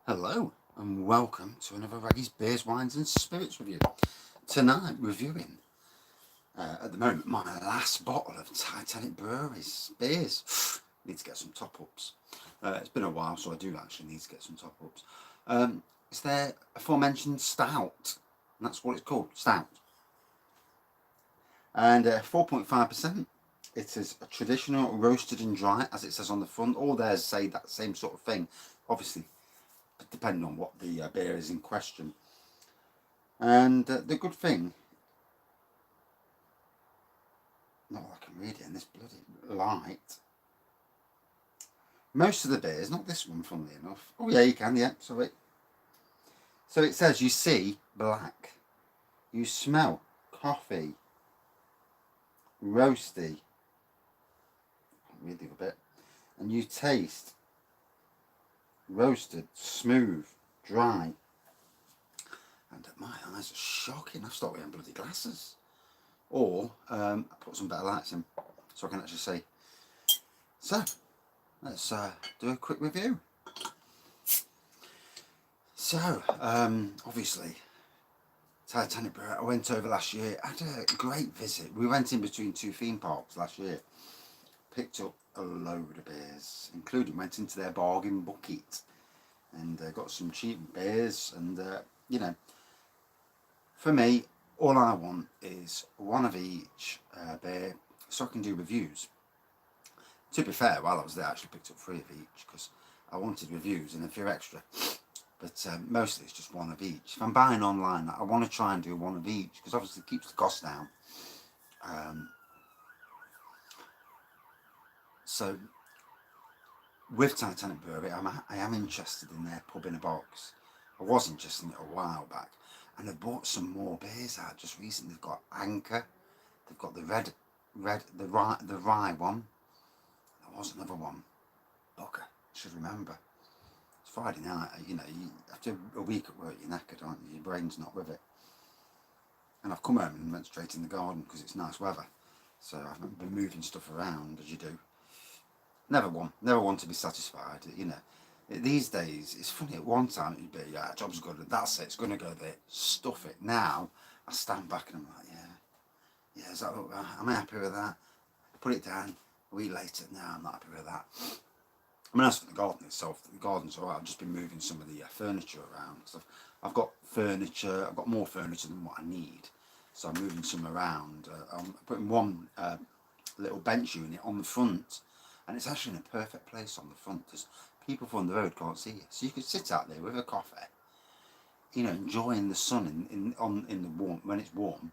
Hello and welcome to another Reggies Beers, Wines and Spirits review. Tonight reviewing, at the moment, my last bottle of Titanic Brewery's beers. Need to get some top ups. It's been a while, so I do actually need to get some top ups. It's their aforementioned Stout, and that's what it's called, Stout. And 4.5%. It is a traditional roasted and dry, as it says on the front. All theirs say that same sort of thing, obviously, depending on what the beer is in question. And the good thing, not that I can read it in this bloody light, most of the beers, not this one funnily enough, oh yeah you can, yeah, sorry. So it says you see black, you smell coffee, roasty, can't read the other bit, and you taste roasted, smooth, dry. And my eyes are shocking, I've stopped wearing bloody glasses. Or I put some better lights in so I can actually see. So let's do a quick review. So obviously Titanic Brewery, I went over last year, I had a great visit. We went in between two theme parks last year, picked up a load of beers, including went into their bargain bucket and got some cheap beers. And you know, for me, all I want is one of each beer so I can do reviews. To be fair, while I was there I actually picked up 3 of each because I wanted reviews and a few extra. But mostly it's just one of each. If I'm buying online, I want to try and do one of each because obviously it keeps the cost down. So with Titanic Brewery, I am interested in their pub in a box. I was interested in it a while back, and I've bought some more beers out just recently. They've got Anchor, they've got the the rye one. There was another one. Bugger, I should remember. It's Friday night, you know, after a week at work, you're knackered, aren't you? Your brain's not with it. And I've come home and went straight in the garden because it's nice weather. So I've been moving stuff around, as you do. Never one to be satisfied, you know. These days, it's funny, at one time it'd be, yeah, job's good, that's it, it's going to go there, stuff it. Now, I stand back and I'm like, yeah, is that look right? Am I happy with that? Put it down, a week later, no, I'm not happy with that. I mean, as for the garden itself, the garden's alright. I've just been moving some of the furniture around. So I've got furniture, I've got more furniture than what I need. So I'm moving some around. I'm putting one little bench unit on the front, and it's actually in a perfect place on the front because people from the road can't see you. So you could sit out there with a coffee, you know, enjoying the sun in the warm when it's warm,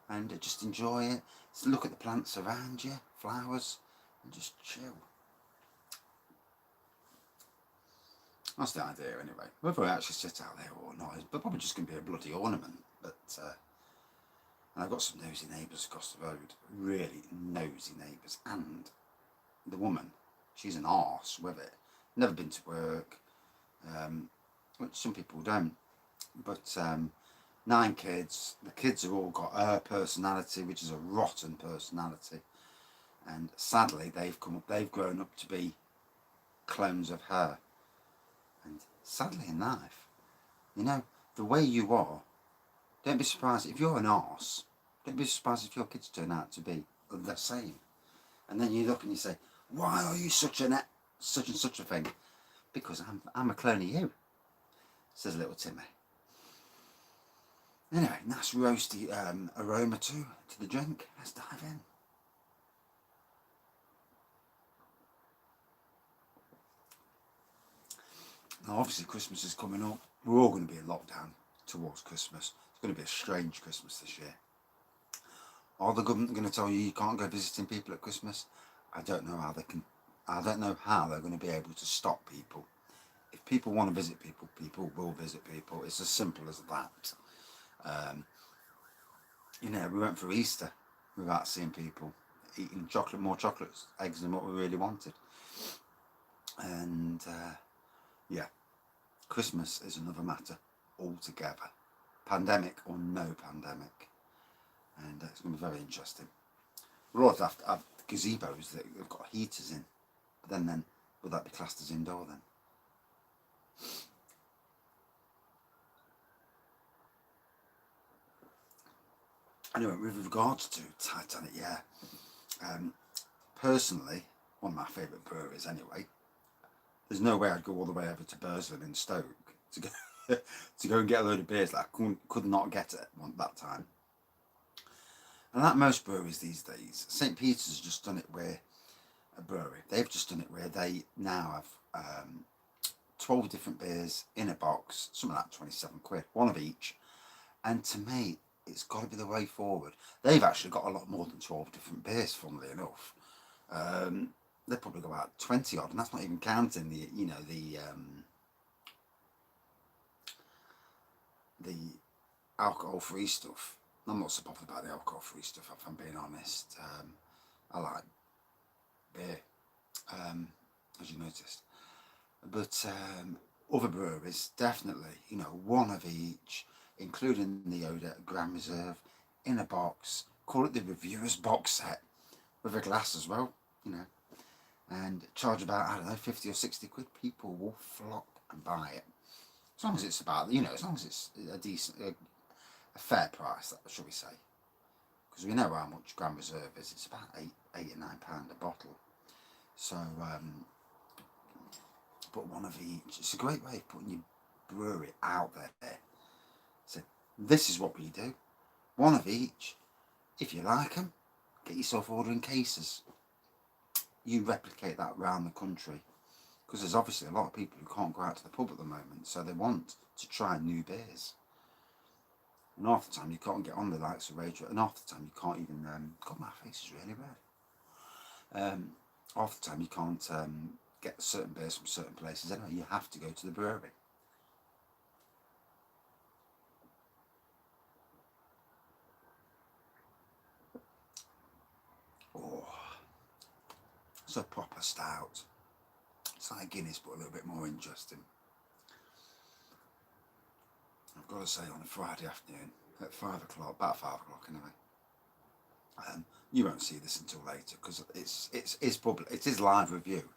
and just enjoy it. So look at the plants around you, flowers, and just chill. That's the idea anyway. Whether I actually sit out there or not is probably just going to be a bloody ornament. But and I've got some nosy neighbours across the road, really nosy neighbours. And the woman, she's an arse with it. Never been to work, which some people don't. But 9 kids. The kids have all got her personality, which is a rotten personality. And sadly, they've grown up to be clones of her. And sadly in life, you know, the way you are, don't be surprised if you're an arse. Don't be surprised if your kids turn out to be the same. And then you look and you say, why are you such and such a thing? Because I'm a clone of you, says little Timmy. Anyway, nice roasty aroma to the drink. Let's dive in. Now obviously Christmas is coming up. We're all going to be in lockdown towards Christmas. It's going to be a strange Christmas this year. Are the government going to tell you can't go visiting people at Christmas? I don't know how they can. I don't know how they're going to be able to stop people. If people want to visit people, people will visit people. It's as simple as that. You know, we went for Easter without seeing people, eating more chocolates, eggs than what we really wanted. And yeah, Christmas is another matter altogether. Pandemic or no pandemic. And it's going to be very interesting. We'll also have to have gazebos that have got heaters in. But then would that be classed as indoor then? Anyway, with regards to Titanic, yeah, personally, one of my favourite breweries anyway. There's no way I'd go all the way over to Burslem in Stoke to go to go and get a load of beers that I could not get at that time. And like most breweries these days, St. Peter's has just done it where a brewery. They've just done it where they now have 12 different beers in a box, something like 27 quid, one of each. And to me, it's got to be the way forward. They've actually got a lot more than 12 different beers, funnily enough. They probably go about 20 odd, and that's not even counting the alcohol-free stuff. I'm not so bothered about the alcohol-free stuff, if I'm being honest. I like beer, as you noticed. But other breweries, definitely, one of each, including the Oda Grand Reserve, in a box. Call it the reviewer's box set, with a glass as well, and charge about, I don't know, 50 or 60 quid. People will flock and buy it. As long as it's about, as long as it's a decent, a fair price, shall we say. Because we know how much Grand Reserve is. It's about £8 or £9 a bottle. So, but one of each. It's a great way of putting your brewery out there. So, this is what we do. One of each. If you like them, get yourself ordering cases. You replicate that around the country. Because there's obviously a lot of people who can't go out to the pub at the moment, so they want to try new beers. And half the time you can't get on the likes of Rage, and half the time you can't even, God, my face is really red. Half the time you can't get certain beers from certain places anyway. You have to go to the brewery. Oh, it's a proper stout. It's like Guinness, but a little bit more interesting. I've got to say, on a Friday afternoon at 5 o'clock, about 5 o'clock anyway. You won't see this until later because it's public. It is live review,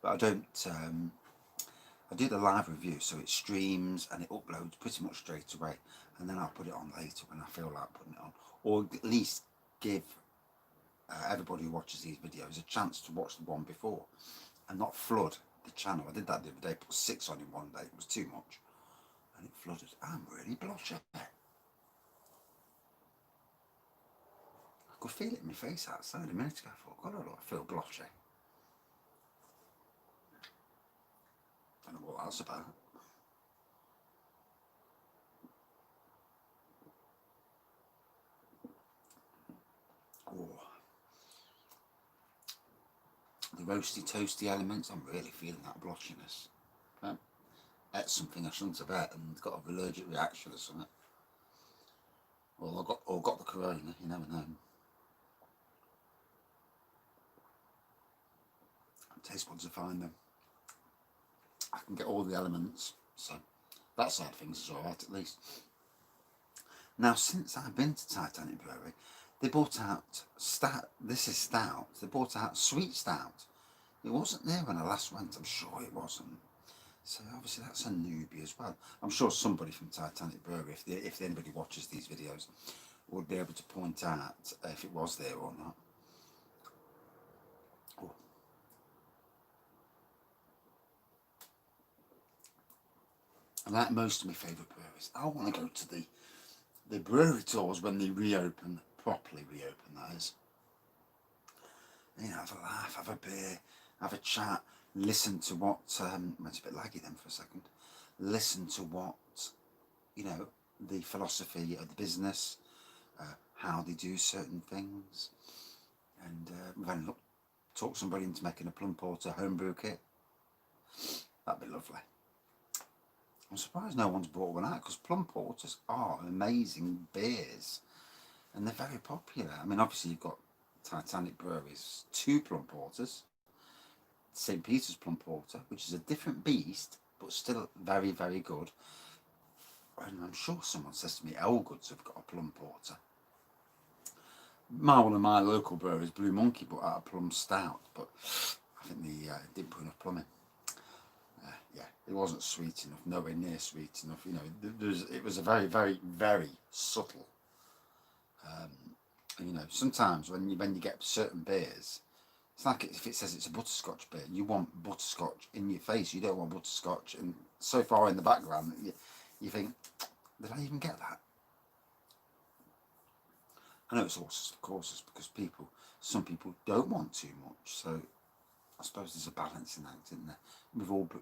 but I don't. I do the live review, so it streams and it uploads pretty much straight away, and then I'll put it on later when I feel like putting it on, or at least give everybody who watches these videos a chance to watch the one before, and not flood the channel. I did that the other day. Put 6 on in one day. It was too much, and it flooded. I'm really blushing. I could feel it in my face outside a minute ago. I thought, God, I feel blotchy. I don't know what that's about. Oh, the roasty, toasty elements. I'm really feeling that blotchiness. Ate something I shouldn't have ate and got an allergic reaction or something. Or got the corona. You never know. Taste buds are fine though. I can get all the elements, so that side of things is alright at least. Now, since I've been to Titanic Brewery, they brought out stout. This is stout. They brought out sweet stout. It wasn't there when I last went. I'm sure it wasn't. So obviously that's a newbie as well. I'm sure somebody from Titanic Brewery, if anybody watches these videos, would be able to point out if it was there or not. Oh. Like most of my favourite breweries, I want to go to the brewery tours when they reopen, properly reopen, that is. Have a laugh, have a beer, have a chat, listen to what, it's a bit laggy then for a second, listen to what, the philosophy of the business, how they do certain things, and then talk somebody into making a plum porter homebrew kit. That'd be lovely. I'm surprised no one's brought one out because plum porters are amazing beers and they're very popular. I mean, obviously you've got Titanic Brewery's 2 plum porters, St. Peter's plum porter, which is a different beast but still very, very good. And I'm sure someone says to me Elgood's have got a plum porter. One of my local breweries, Blue Monkey, put out a plum stout, but I think they didn't put enough plum in. It wasn't sweet enough, nowhere near sweet enough. It was a very, very, very subtle And, you know, sometimes when you get certain beers, it's like if it says it's a butterscotch beer, you want butterscotch in your face. You don't want butterscotch and so far in the background that you think, did I even get that? I know it's horses for courses because some people don't want too much. So I suppose there's a balancing act, isn't there?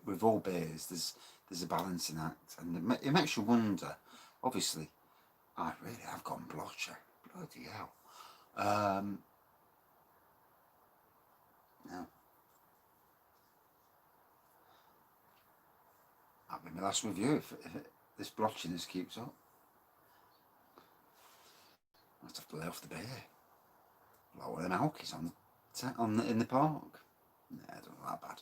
With all beers, there's a balancing act, and it makes you wonder. Obviously, I really have gone blotcher. Bloody hell. Now, that'll be my last review if this blotchiness keeps up. I have to lay off the beer. Like one of them alkies in the park. Yeah, it don't look that bad.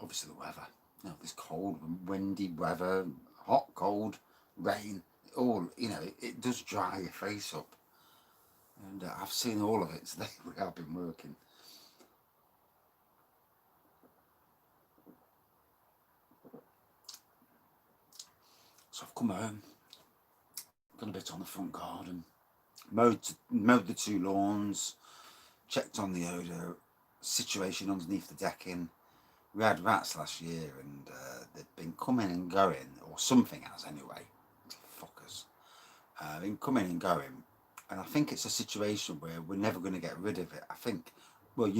Obviously the weather. You know, this cold, windy weather, hot, cold, rain, all, you know, it does dry your face up. And I've seen all of it today where I've been working. So I've come home, done a bit on the front garden, mowed the 2 lawns, checked on the odour situation underneath the decking. We had rats last year and they've been coming and going, or something has anyway. Fuckers. Been coming and going. And I think it's a situation where we're never going to get rid of it. I think, well,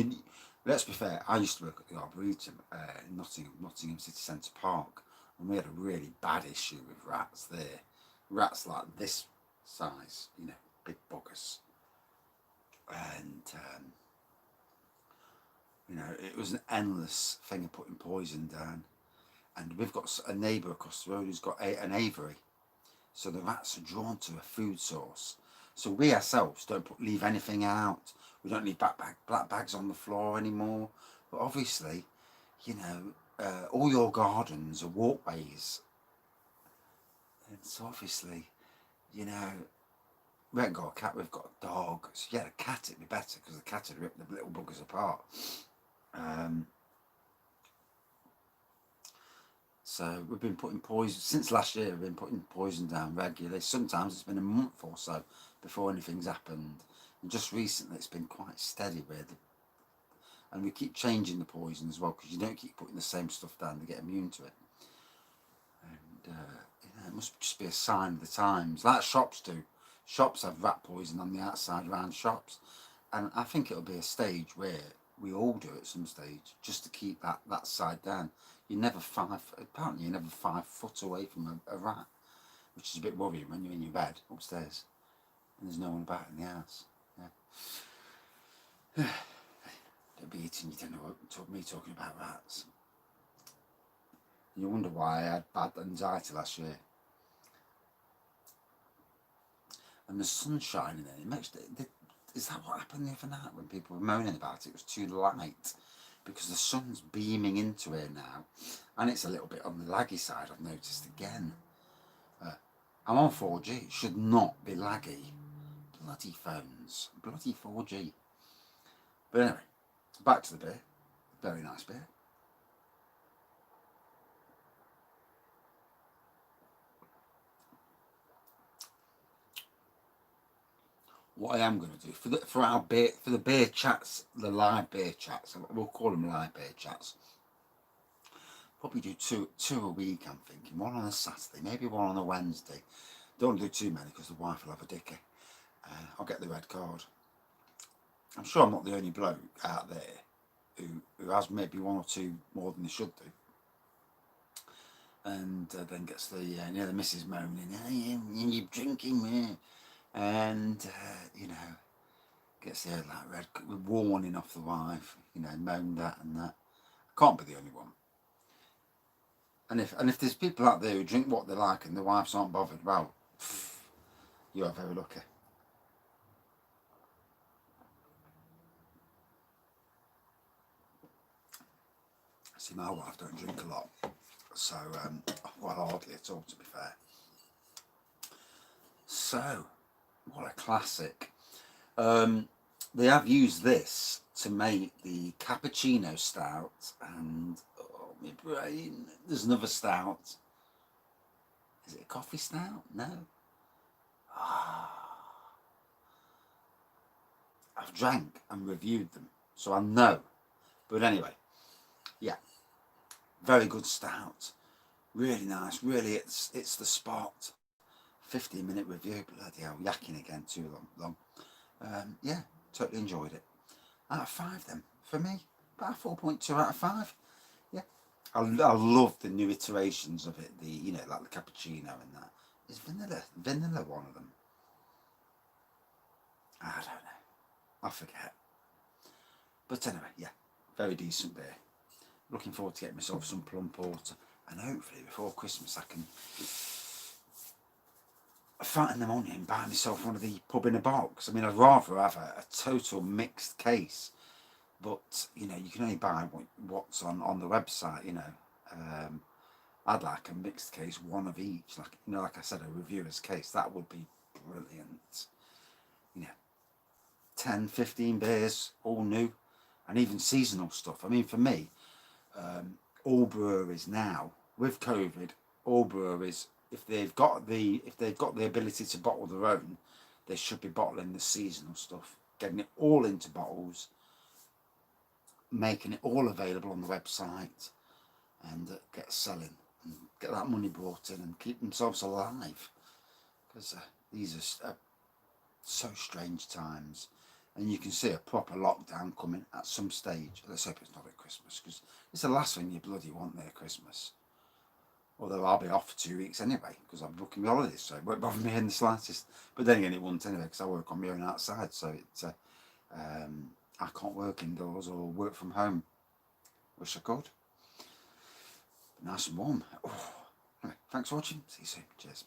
let's be fair, I used to work at the Arboretum in Nottingham City Centre Park, and we had a really bad issue with rats there. Rats like this size, you know, big buggers. And, you know, it was an endless thing of putting poison down. And we've got a neighbour across the road who's got an aviary. So the rats are drawn to a food source. So we ourselves don't leave anything out. We don't leave black bags on the floor anymore. But obviously, you know, all your gardens are walkways. And so obviously, you know, we haven't got a cat, we've got a dog. So yeah, a cat, it'd be better because the cat would rip the little buggers apart. So we've been putting poison, since last year we've been putting poison down regularly. Sometimes it's been a month or so before anything's happened. And just recently it's been quite steady and we keep changing the poison as well because you don't keep putting the same stuff down to get immune to it. And you know, it must just be a sign of the times, like shops do. Shops have rat poison on the outside around shops. And I think it'll be a stage where we all do at some stage just to keep that side down. Apparently you're never 5 foot away from a rat, which is a bit worrying when you're in your bed upstairs and there's no one about in the house. Yeah. Don't be eating, you don't know what me talking about rats. You wonder why I had bad anxiety last year. And the sun's shining in it makes is that what happened the other night when people were moaning about it? It was too light. Because the sun's beaming into here now, and it's a little bit on the laggy side, I've noticed again. I'm on 4G, it should not be laggy. Bloody phones, bloody 4G. But anyway, back to the beer. Very nice beer. What I am going to do for the beer chats, the live beer chats, we'll call them live beer chats. Probably do two a week, I'm thinking. One on a Saturday, maybe one on a Wednesday. Don't do too many because the wife will have a dicker. I'll get the red card. I'm sure I'm not the only bloke out there who has maybe 1 or 2 more than they should do. And then gets the missus moaning, hey, you're drinking, man. And, you know, gets the like red warning off the wife, you know, moan that and that. I can't be the only one. And if there's people out there who drink what they like and the wives aren't bothered, well, you are very lucky. See, my wife don't drink a lot, so well, hardly at all, to be fair. So, what a classic! They have used this to make the cappuccino stout, and oh my brain, there's another stout. Is it a coffee stout? No. I've drank and reviewed them, so I know. But anyway, yeah, very good stout. Really nice. Really, it's the spot. 15-minute review. Bloody hell, yakking again, too long. Yeah, totally enjoyed it. Out of 5 then, for me, about 4.2 out of 5. Yeah, I love the new iterations of it. The, you know, like the cappuccino and that. Is vanilla one of them? I don't know. I forget. But anyway, yeah, very decent beer. Looking forward to getting myself some plum porter, and hopefully before Christmas I can fatten the money and buy myself one of the pub in a box. I mean, I'd rather have a total mixed case, but you know, you can only buy what's on the website. You know, I'd like a mixed case, one of each. Like, you know, like I said, a reviewer's case. That would be brilliant. You know, 10, 15 beers, all new, and even seasonal stuff. I mean, for me, all breweries now with COVID, all breweries, if they've got the ability to bottle their own, they should be bottling the seasonal stuff, getting it all into bottles, making it all available on the website, and get selling and get that money brought in and keep themselves alive, because these are so strange times, and you can see a proper lockdown coming at some stage. Let's hope it's not at Christmas, because it's the last thing you bloody want near Christmas. Although I'll be off for 2 weeks anyway, because I'm booking my holidays, so it won't bother me in the slightest. But then again, it won't anyway, because I work on my own outside, so I can't work indoors or work from home. Wish I could. Nice and warm. Oh. Anyway, thanks for watching. See you soon. Cheers.